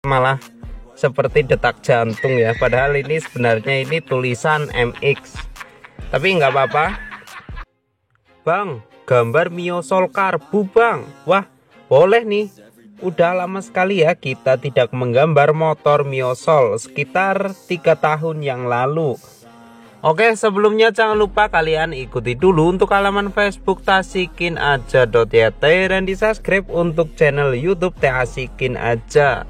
malah seperti detak jantung ya, padahal ini sebenarnya ini tulisan MX. Tapi nggak apa-apa. Bang, gambar Mio Soul karbu bang. Wah, boleh nih. Udah lama sekali ya kita tidak menggambar motor Mio Soul, sekitar 3 tahun yang lalu. Oke, sebelumnya jangan lupa kalian ikuti dulu untuk halaman Facebook Tasikin Aja.yt dan di subscribe untuk channel YouTube Tasikin Aja.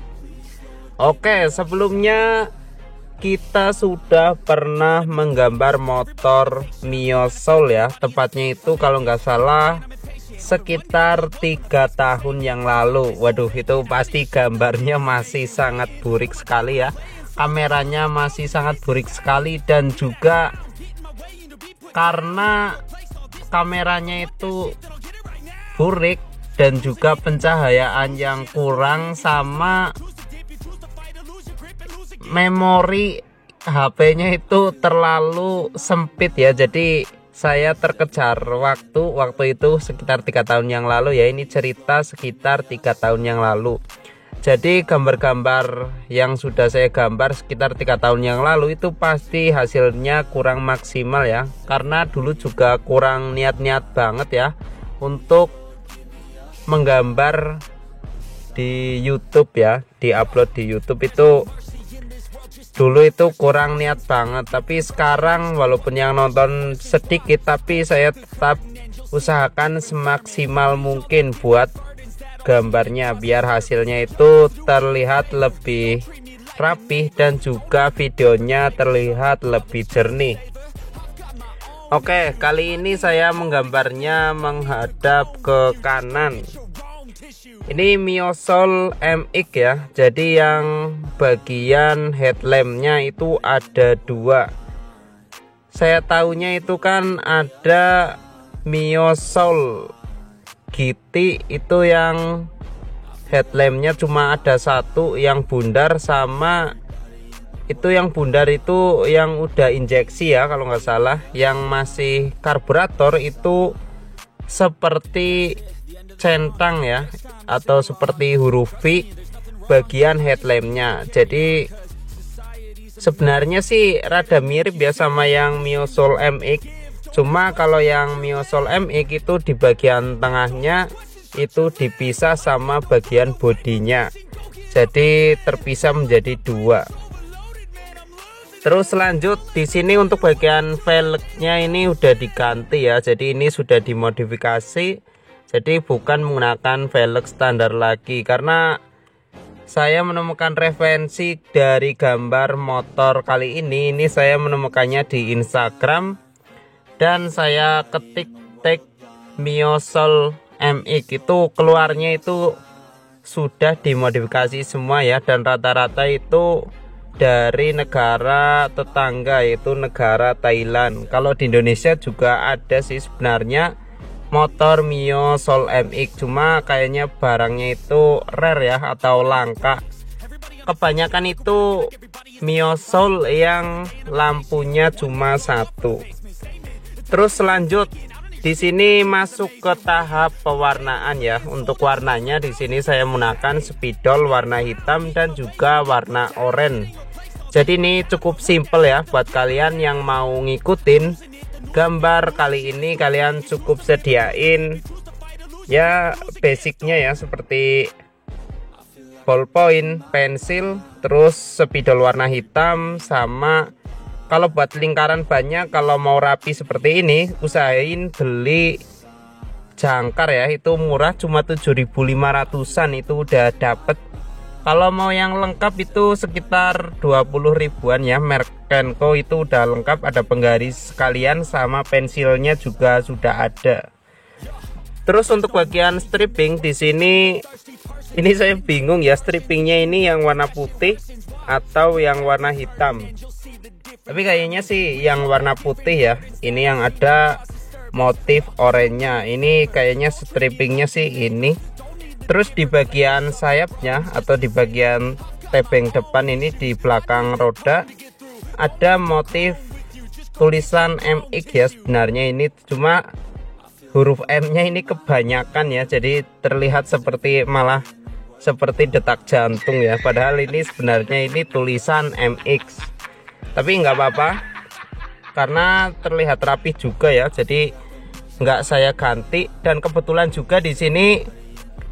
Oke, sebelumnya kita sudah pernah menggambar motor Mio Soul ya, tepatnya itu kalau nggak salah sekitar 3 tahun yang lalu. Waduh, itu pasti gambarnya masih sangat burik sekali ya, kameranya masih sangat burik sekali, dan juga karena kameranya itu burik dan juga pencahayaan yang kurang sama memori HP-nya itu terlalu sempit ya, jadi saya terkejar waktu itu sekitar 3 tahun yang lalu ya. Ini cerita sekitar 3 tahun yang lalu. Jadi gambar-gambar yang sudah saya gambar sekitar 3 tahun yang lalu itu pasti hasilnya kurang maksimal ya, karena dulu juga kurang niat-niat banget ya untuk menggambar di YouTube ya, diupload di YouTube itu dulu itu kurang niat banget. Tapi sekarang walaupun yang nonton sedikit, tapi saya tetap usahakan semaksimal mungkin buat gambarnya biar hasilnya itu terlihat lebih rapih dan juga videonya terlihat lebih jernih. Oke, kali ini saya menggambarnya menghadap ke kanan. Ini Mio Soul MX ya, jadi yang bagian headlampnya itu ada 2. Saya tahunya itu kan ada Mio Soul GT itu yang headlampnya cuma ada 1 yang bundar, sama itu yang bundar itu yang udah injeksi ya kalau nggak salah. Yang masih karburator itu seperti centang ya, atau seperti huruf V bagian headlampnya. Jadi sebenarnya sih rada mirip ya sama yang Mio Soul MX, cuma kalau yang Mio Soul MX itu di bagian tengahnya itu dipisah sama bagian bodinya, jadi terpisah menjadi 2. Terus lanjut di sini untuk bagian velgnya ini udah diganti ya, jadi ini sudah dimodifikasi. Jadi bukan menggunakan velg standar lagi, karena saya menemukan referensi dari gambar motor kali ini saya menemukannya di Instagram, dan saya ketik tag Mio Soul MX, itu keluarnya itu sudah dimodifikasi semua ya, dan rata-rata itu dari negara tetangga, yaitu negara Thailand. Kalau di Indonesia juga ada sih sebenarnya motor Mio Soul MX, cuma kayaknya barangnya itu rare ya atau langka. Kebanyakan itu Mio Soul yang lampunya cuma 1. Terus lanjut di sini masuk ke tahap pewarnaan ya. Untuk warnanya di sini saya menggunakan spidol warna hitam dan juga warna oranye. Jadi ini cukup simple ya buat kalian yang mau ngikutin gambar kali ini. Kalian cukup sediain ya basicnya ya, seperti ballpoint, pensil, terus spidol warna hitam, sama kalau buat lingkaran banyak, kalau mau rapi seperti ini usahain beli jangkar ya, itu murah cuma 7.500-an itu udah dapet. Kalau mau yang lengkap itu sekitar 20 ribuan ya, merek Kenko itu udah lengkap, ada penggaris sekalian sama pensilnya juga sudah ada. Terus untuk bagian stripping di sini ini saya bingung ya, strippingnya ini yang warna putih atau yang warna hitam. Tapi kayaknya sih yang warna putih ya, ini yang ada motif oranye. Ini kayaknya strippingnya sih ini. Terus di bagian sayapnya atau di bagian tebeng depan ini di belakang roda ada motif tulisan MX ya. Sebenarnya ini cuma huruf M nya ini kebanyakan ya, jadi terlihat seperti malah seperti detak jantung ya, padahal ini sebenarnya ini tulisan MX, tapi nggak apa-apa karena terlihat rapi juga ya, jadi nggak saya ganti. Dan kebetulan juga di sini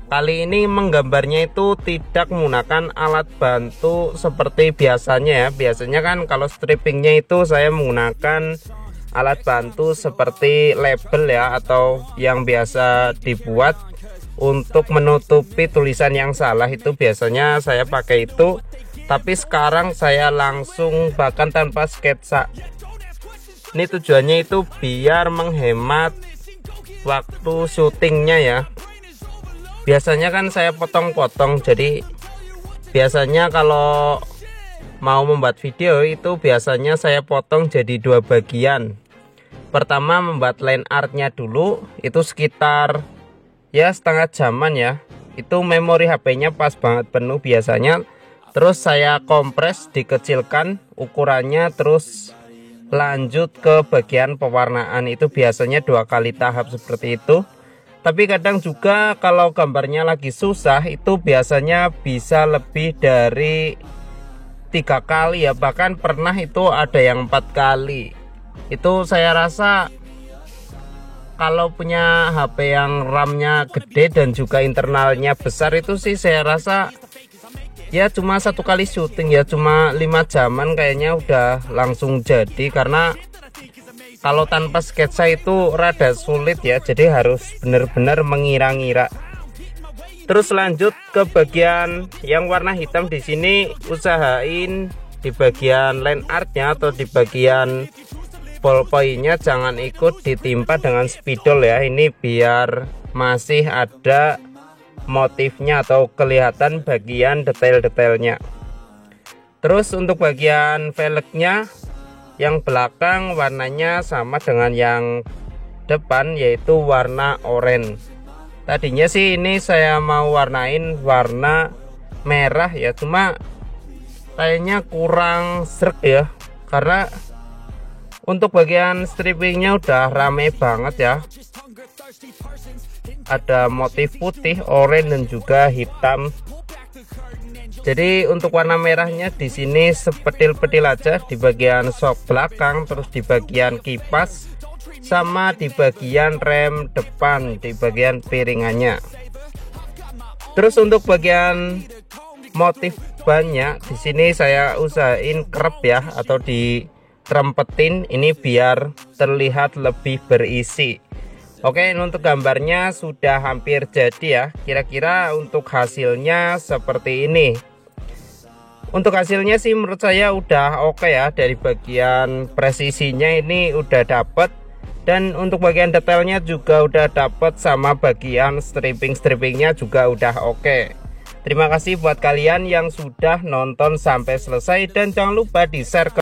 kali ini menggambarnya itu tidak menggunakan alat bantu seperti biasanya ya. Biasanya kan kalau strippingnya itu saya menggunakan alat bantu seperti label ya, atau yang biasa dibuat untuk menutupi tulisan yang salah, itu biasanya saya pakai itu. Tapi sekarang saya langsung bahkan tanpa sketsa. Ini tujuannya itu biar menghemat waktu syutingnya ya. Biasanya kan saya potong-potong, jadi biasanya kalau mau membuat video itu biasanya saya potong jadi 2 bagian. Pertama membuat line artnya dulu, itu sekitar ya setengah jaman ya. Itu memori HP-nya pas banget penuh biasanya. Terus saya kompres, dikecilkan ukurannya, terus lanjut ke bagian pewarnaan. Itu biasanya 2 kali tahap seperti itu. Tapi kadang juga kalau gambarnya lagi susah itu biasanya bisa lebih dari 3 kali ya, bahkan pernah itu ada yang 4 kali. Itu saya rasa kalau punya HP yang RAM-nya gede dan juga internalnya besar itu sih saya rasa ya cuma 1 kali syuting ya, cuma 5 jaman kayaknya udah langsung jadi. Karena kalau tanpa sketsa itu rada sulit ya, jadi harus benar-benar mengira-ngira. Terus lanjut ke bagian yang warna hitam. Di sini usahain di bagian line artnya atau di bagian ballpointnya jangan ikut ditimpa dengan spidol ya. Ini biar masih ada motifnya atau kelihatan bagian detail-detailnya. Terus untuk bagian velgnya yang belakang warnanya sama dengan yang depan, yaitu warna oranye. Tadinya sih ini saya mau warnain warna merah ya, cuma kayaknya kurang srek ya, karena untuk bagian strippingnya udah rame banget ya. Ada motif putih, oranye dan juga hitam. Jadi untuk warna merahnya di sini sepetil-petil aja di bagian shock belakang, terus di bagian kipas, sama di bagian rem depan, di bagian piringannya. Terus untuk bagian motif bannya di sini saya usahain kerep ya, atau ditrempetin ini biar terlihat lebih berisi. Oke, untuk gambarnya sudah hampir jadi ya. Kira-kira untuk hasilnya seperti ini. Untuk hasilnya sih menurut saya udah oke ya. Dari bagian presisinya ini udah dapet, dan untuk bagian detailnya juga udah dapet, sama bagian strippingnya juga udah oke. Terima kasih buat kalian yang sudah nonton sampai selesai, dan jangan lupa di share ke